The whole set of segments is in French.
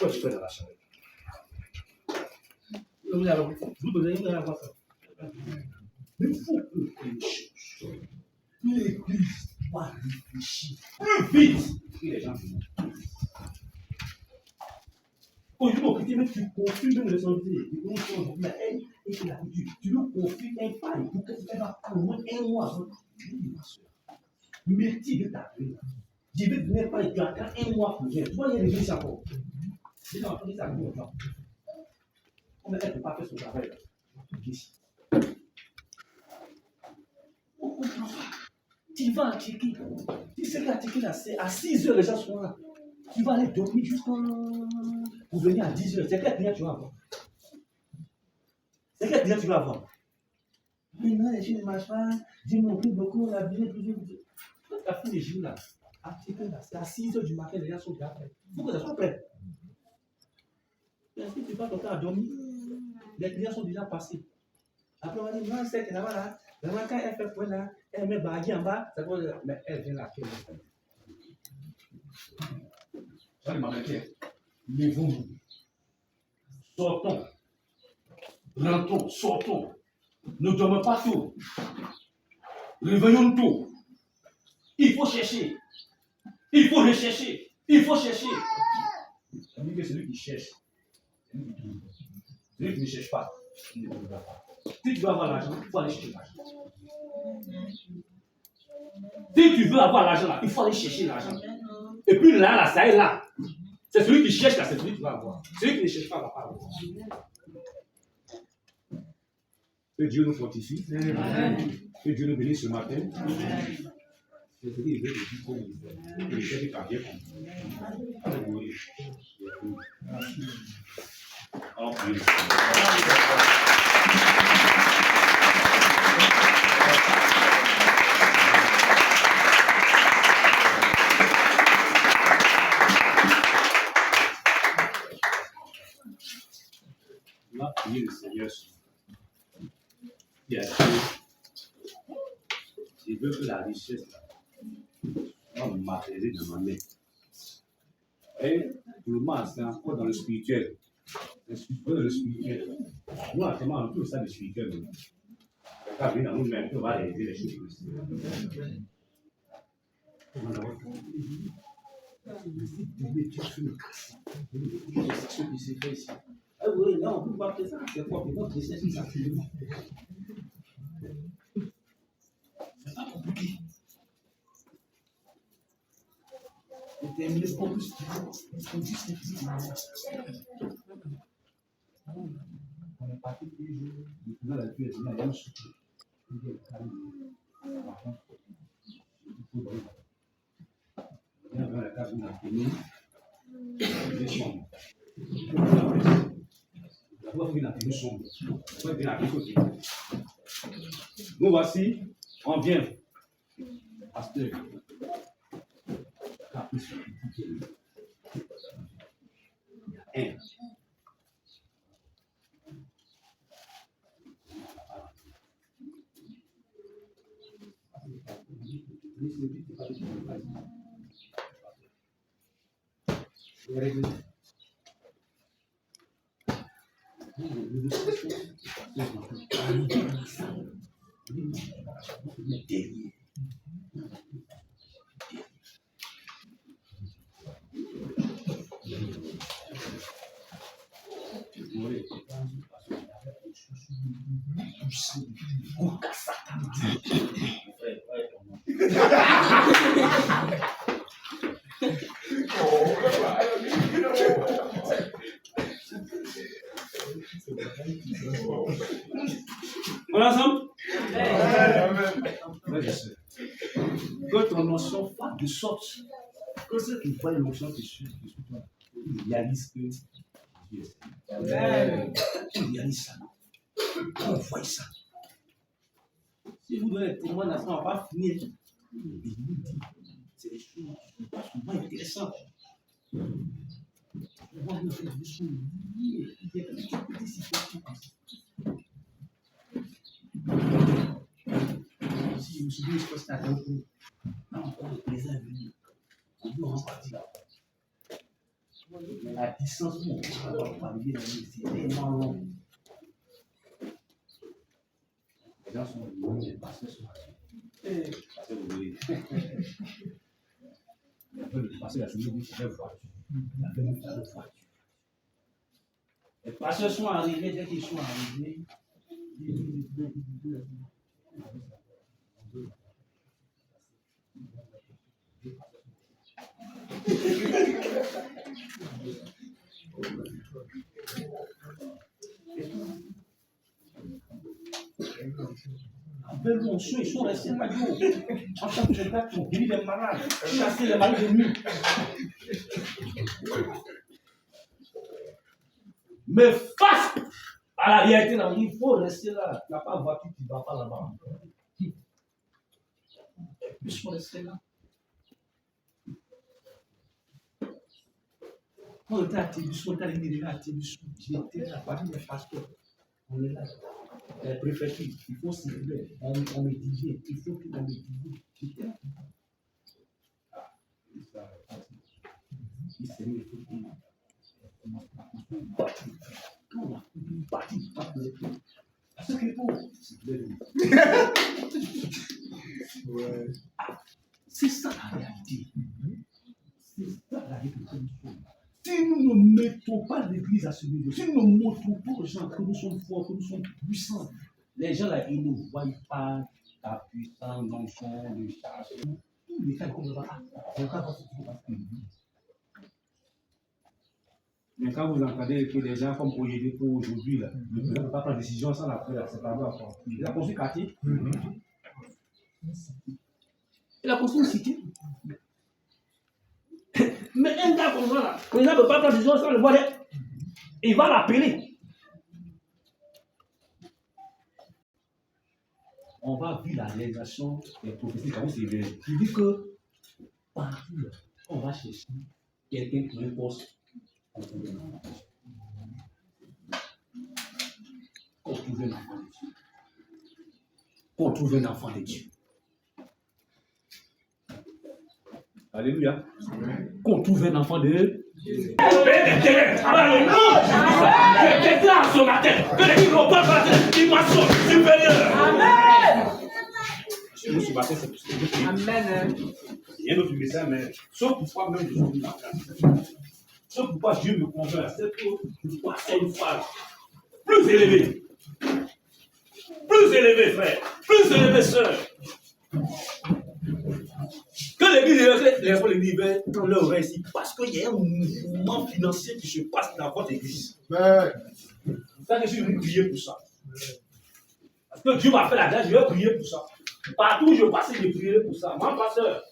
Quoi tu fais dans la chambre? Vous devez avoir ça. Mais il faut que l'Église doit réfléchir plus vite que les gens viennent. Aujourd'hui, tu confies même les invités. Et tu le confies un paille pour que tu fasses au moins un mois avant. Métier de ta vie. Je vais venir par les gars, un mois pour venir. Tu vois, il y a des gens encore. C'est dans le ça comme ça. On ne peut pas faire son travail. On ne comprend pas. Tu vas à Tchéquie. Tu sais qu'à Tchéquie, à 6 heures, les gens sont là. Tu vas aller dormir jusqu'à. Pour venir à 10 heures. C'est quel client tu vas avoir? C'est quel client tu vas avoir? Maintenant, les gens ne marchent pas. J'ai montré beaucoup, la vie est toujours. Quand tu as fait les jours là, à Tchéquie, là, c'est à 6 heures du matin, les gens sont déjà prêts. Il faut que ça soit prêt. Est-ce que tu vas ton temps à dormir? Les clients sont déjà passés. Après, on va dire, non, c'est que là-bas, là, quand elle fait point là, elle met baguette en bas, ça va, mais elle vient là. Ça, il m'a dit, levons-nous, sortons, rentrons, sortons, ne dormons pas tôt, réveillons-nous tôt. Il faut chercher, il faut rechercher, il faut chercher. Ça veut dire que celui qui cherche, celui qui ne cherche pas, il ne trouvera pas. Si tu veux avoir l'argent, il faut aller chercher l'argent. Si tu veux avoir l'argent là, il faut aller chercher l'argent. Et puis là, ça est là. C'est celui qui cherche là, c'est celui qui va avoir. Celui qui ne cherche pas ne va pas avoir. Que Dieu nous fortifie. Que Dieu nous bénisse ce matin. C'est ce qu'il veut dire pour nous. Et il fait des carrières comme nous. Alléluia. Oh, oui. On a prié le Seigneur. Il a dit, je veux que la richesse soit matérialisée dans ma main. Et pour le moment, c'est encore dans le spirituel. Dans le spirituel. Nous, actuellement, on trouve ça le spirituel. Quand on dans nous-mêmes, on va réaliser les choses. Ce qui s'est fait ici. Ah oui, là, on ne peut pas faire ça. C'est quoi? C'est notre richesse qui s'accumule. C'est pas compliqué. Déterminer pour plus de on est parti tous les jours. Dans la cuisine, il y a un souper. Il y a par contre, il faut dans la case de la commune, les chambres. La voie fait la tenue sombre. On vient à côté. Nous voici, on vient. Pasteur. Il y a un. On est ensemble? Que ton notion fasse de sorte que ceux qui voient l'émotion qui suit toi, ils réalisent que Dieu est Seigneur. Ils réalisent ça. On voit ça. Si vous donnez des témoins, ça ne va pas finir. Et il nous dit, c'est des choses pas souvent intéressantes. On va nous faire des choses. Il y a quelques petites situations comme ça. Si je me souviens, je pense que c'était un coup. Quand on prend le plaisir à venir, on doit en partir là. Mais la distance où on va arriver dans c'est tellement long. Les gens sont venus, les pasteurs sont assis. Pasteur, vous voulez. Le pasteur, la semaine, c'est la voiture. La voiture. Les pasteurs sont arrivés, dès qu'ils sont arrivés, avec l'onction, ils sont restés là. En tant que j'étais pour guérir les malades, chasser les malades de nuit. Mais face à la réalité, là, il faut rester là. Tu n'as pas de voiture, tu ne vas pas là-bas. Il faut rester là. Quand on était à Tébusson, on était arrivé à Tébusson. J'étais là, parmi les pasteurs. On est là. La préfecture, il faut s'y plaire. On me disait, il faut qu'on me dise. J'étais là. Il s'est mis, il faut qu'on quand on a battu par le tout. À ce qu'il faut, c'est ça la réalité. C'est ça la réalité. Si nous ne mettons pas l'église à ce niveau, si nous ne montrons pas aux gens que nous sommes forts, que nous sommes puissants, les gens là, ils ne voient pas la puissance, l'onction, le charge. Tous les cas, comme on va mais quand vous entendez que des gens comme Oyede pour aujourd'hui, le président ne peut pas prendre de décision sans la paix, c'est pas vrai. Il a construit quartier. Il a construit une cité. Mais un gars comme ça, là, le président ne peut pas prendre de décision sans le voir. Il va l'appeler. On va vivre la réalisation des prophéties quand c'est vrai. Il dit que partout, on va chercher quelqu'un qui a un poste. Qu'on trouve un enfant de Dieu. Qu'on trouve un enfant de Dieu. Alléluia. Qu'on trouve un enfant de Dieu. Je déclare ce matin que les gens ne peuvent pas être une dimension supérieure. Amen. Ce matin, c'est possible. Amen. Il y a un autre message, mais sauf pourquoi même je suis dans la place. C'est pourquoi Dieu me convainc, c'est pourquoi c'est une phase plus élevée. Plus élevée, frère. Plus élevée, sœur. Que l'église dans leur récit, parce qu'il y a un mouvement financier qui se passe dans votre église. C'est ça que je vais prier pour ça. Parce que Dieu m'a fait la grâce, je vais prier pour ça. Partout où je passe, je prierai pour ça. Moi, pasteur.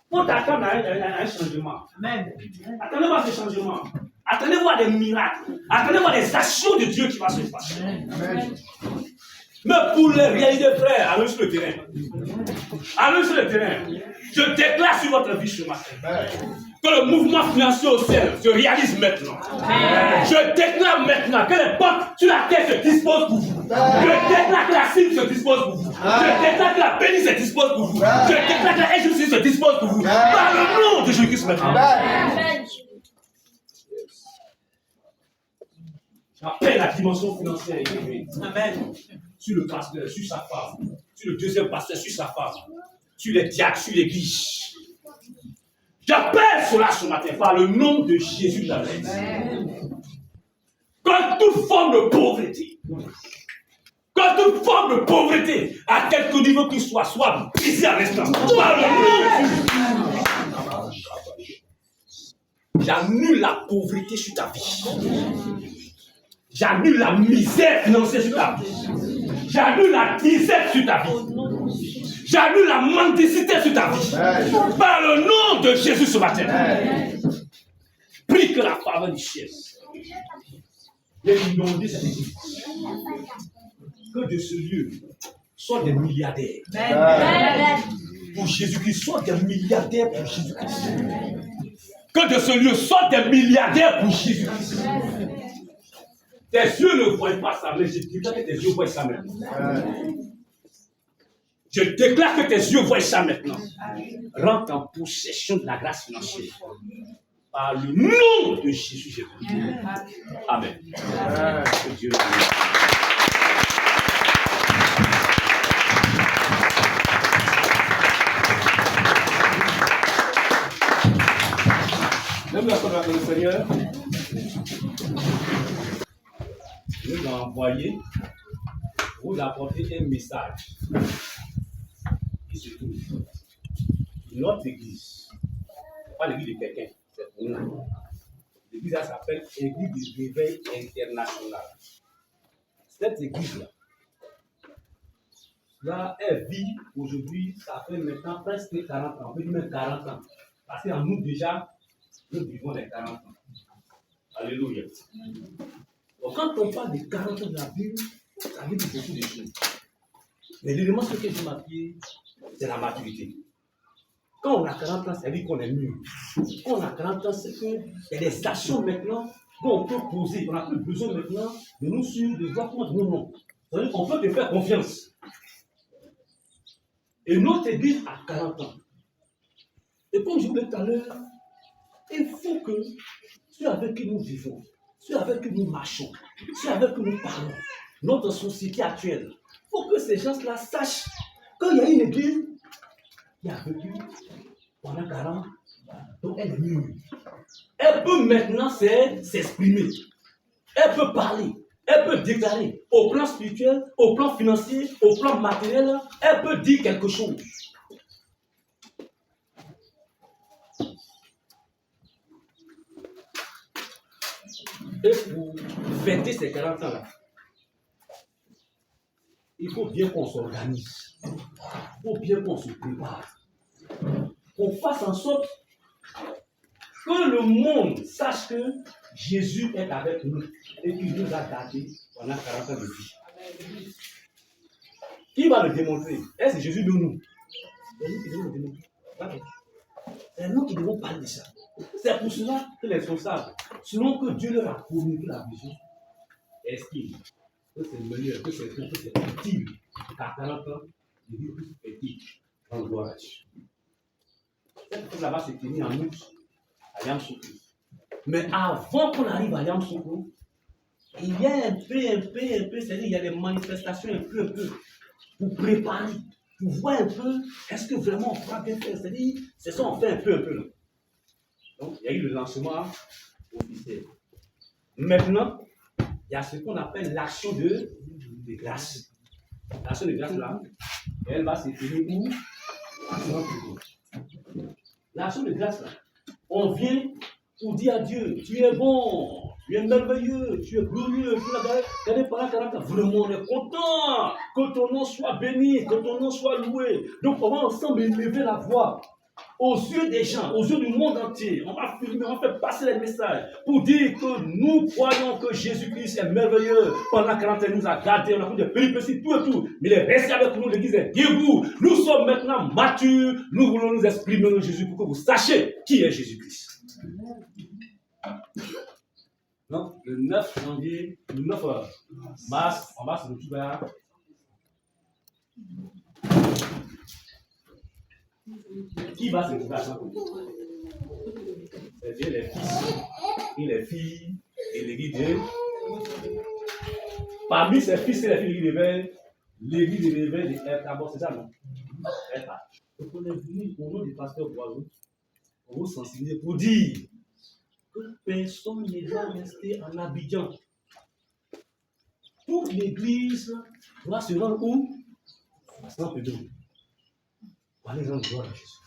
Faut attendre un changement. Amen. Attendez voir ce changement. Attendez voir des miracles. Attendez voir des actions de Dieu qui vont se passer. Amen. Mais pour les réalités, frères, allez sur le terrain. Allez sur le terrain. Je déclare sur votre vie ce matin que le mouvement financier au ciel se réalise maintenant. Amen. Je déclare maintenant que les portes sur la terre se disposent pour vous. Je déclare que la cible se dispose pour vous. Je déclare que la bénie se dispose pour vous. Je déclare que la injustice se dispose pour vous. Par le nom de Jésus-Christ maintenant. J'appelle la dimension financière élevée. Amen. Sur le pasteur, sur sa femme, sur le deuxième pasteur, sur sa femme, sur les diacres, sur l'église. J'appelle cela ce matin par le nom de Jésus de Nazareth. Quand toute forme de pauvreté, à quelque niveau qu'il soit brisée à l'instant. Par le nom de Jésus. J'annule la pauvreté sur ta vie. J'annule la misère financière sur ta vie. J'annule la disette sur ta vie. J'annule la mendicité sur ta vie. Par le nom de Jésus ce matin. Prie que la faveur du ciel vienne inonder cette église. Que de ce lieu soient des milliardaires. Pour Jésus-Christ, soient des milliardaires pour Jésus-Christ. Que de ce lieu soient des milliardaires pour Jésus-Christ. Tes yeux ne voient pas ça, mais je déclare que tes yeux voient ça maintenant. Je déclare que tes yeux voient ça maintenant. Rentre en possession de la grâce financière. par le nom de Jésus. Amen. Que Dieu le bénisse. Même la parole du Seigneur nous a envoyé vous apporter un message qui se trouve. Notre église, pas l'église de quelqu'un, c'est pour nous. L'église s'appelle Église du Réveil International. Cette église-là, là, elle vit aujourd'hui, ça fait maintenant presque 40 ans, même 40 ans. Parce qu'en nous déjà, nous vivons les 40 ans. Alléluia. Donc, quand on parle des 40 ans de la Bible, ça veut dire beaucoup de choses. Mais l'élément sur lequel je m'appuie, c'est la maturité. Quand on a 40 ans, ça veut dire qu'on est mûr. Quand on a 40 ans, c'est qu'il y a des actions maintenant dont on peut poser. On n'a plus besoin maintenant de nous suivre, de voir comment nous non. C'est-à-dire qu'on peut te faire confiance. Et notre église a 40 ans. Et comme je vous l'ai dit tout à l'heure, il faut que ceux avec qui nous vivons, ceux avec qui nous marchons, ceux avec qui nous parlons, notre société actuelle, il faut que ces gens-là sachent qu'il y a une église qui a vécu pendant 40 ans, donc elle est mûre. Elle peut maintenant s'exprimer. Elle peut parler. Elle peut déclarer au plan spirituel, au plan financier, au plan matériel, elle peut dire quelque chose. Et pour fêter ces 40 ans-là, il faut bien qu'on s'organise. Il faut bien qu'on se prépare. Qu'on fasse en sorte que le monde sache que Jésus est avec nous et qu'il nous a gardés pendant 40 ans de vie. Qui va le démontrer? Est-ce que Jésus de nous? C'est nous qui devons le démontrer. C'est nous qui devons parler de ça. C'est pour cela que les responsables, selon que Dieu leur a communiqué la vision, estiment que c'est meilleur, que c'est bon, que c'est utile qu'à 40 ans de vivre plus petit dans le gloire à Dieu. Cette chose là-bas s'est tenue en août à Yamoussoukro. Mais avant qu'on arrive à Yamoussoukro, il y a un peu, c'est-à-dire il y a des manifestations un peu, pour préparer, pour voir un peu, est-ce que vraiment on fera bien faire, c'est-à-dire, c'est ça on fait un peu là. Donc, il y a eu le lancement officiel. Maintenant, il y a ce qu'on appelle l'action de grâce. L'action de grâce, là, elle va se tenir où? L'action de grâce, là, on vient pour dire à Dieu, tu es bon, tu es merveilleux, tu es glorieux, tu es pendant 40 ans. Vraiment, on est content que ton nom soit béni, que ton nom soit loué. Donc, on va ensemble élever la voix. Aux yeux des gens, aux yeux du monde entier, on va filmer, on va faire passer les messages pour dire que nous croyons que Jésus-Christ est merveilleux. Pendant 40 ans, il nous a gardés, on a fait des péripéties, tout et tout. Mais il est resté avec nous, l'église est debout. Nous sommes maintenant matures, nous voulons nous exprimer de Jésus pour que vous sachiez qui est Jésus-Christ. Donc, le 9 janvier, le 9 mars, on va se retrouver à qui va se retrouver à Saint-Paul? C'est-à-dire les fils et les filles et l'église de... Parmi ces fils et les filles de l'église de réveil est d'abord, c'est ça, non? Donc on est venu au nom du pasteur Boileau pour vous sensibiliser, pour dire que personne ne doit rester en Abidjan. Toute l'église doit se rendre où? À Saint-Pédro. Pour aller rendre gloire à Jésus.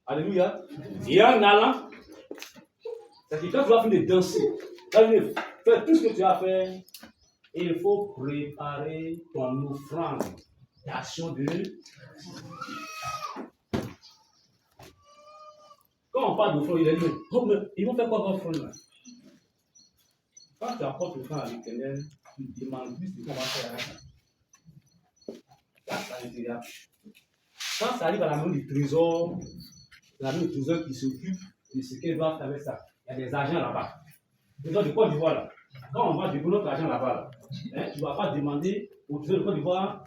Alléluia. Et en allant, c'est que quand tu vas finir de danser, faire tout ce que tu as fait, il faut préparer ton offrande d'action de... Quand on parle d'offrande, il est dit, oh, mais ils vont faire quoi l'offrande là? Quand tu apportes l'offrande à l'Éternel, tu demandes plus de ce qu'on va faire avec ça. Ça, ça l'intérieur. Quand ça arrive à la main du trésor, la main du trésor qui s'occupe de ce qu'elle va faire avec ça. Il y a des agents là-bas. Les gens de Côte d'Ivoire là. Quand on va déposer notre argent là-bas, là, tu ne vas pas demander au trésor de Côte d'Ivoire,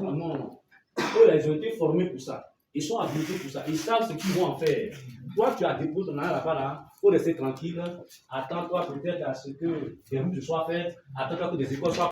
non, non. Eux, ils ont été formés pour ça. Ils sont habilités pour ça. Ils savent ce qu'ils vont en faire. Toi, tu as déposé ton argent là-bas, là, faut rester tranquille. Attends-toi peut-être à ce que des routes soient faites. Attends-toi que des écoles soient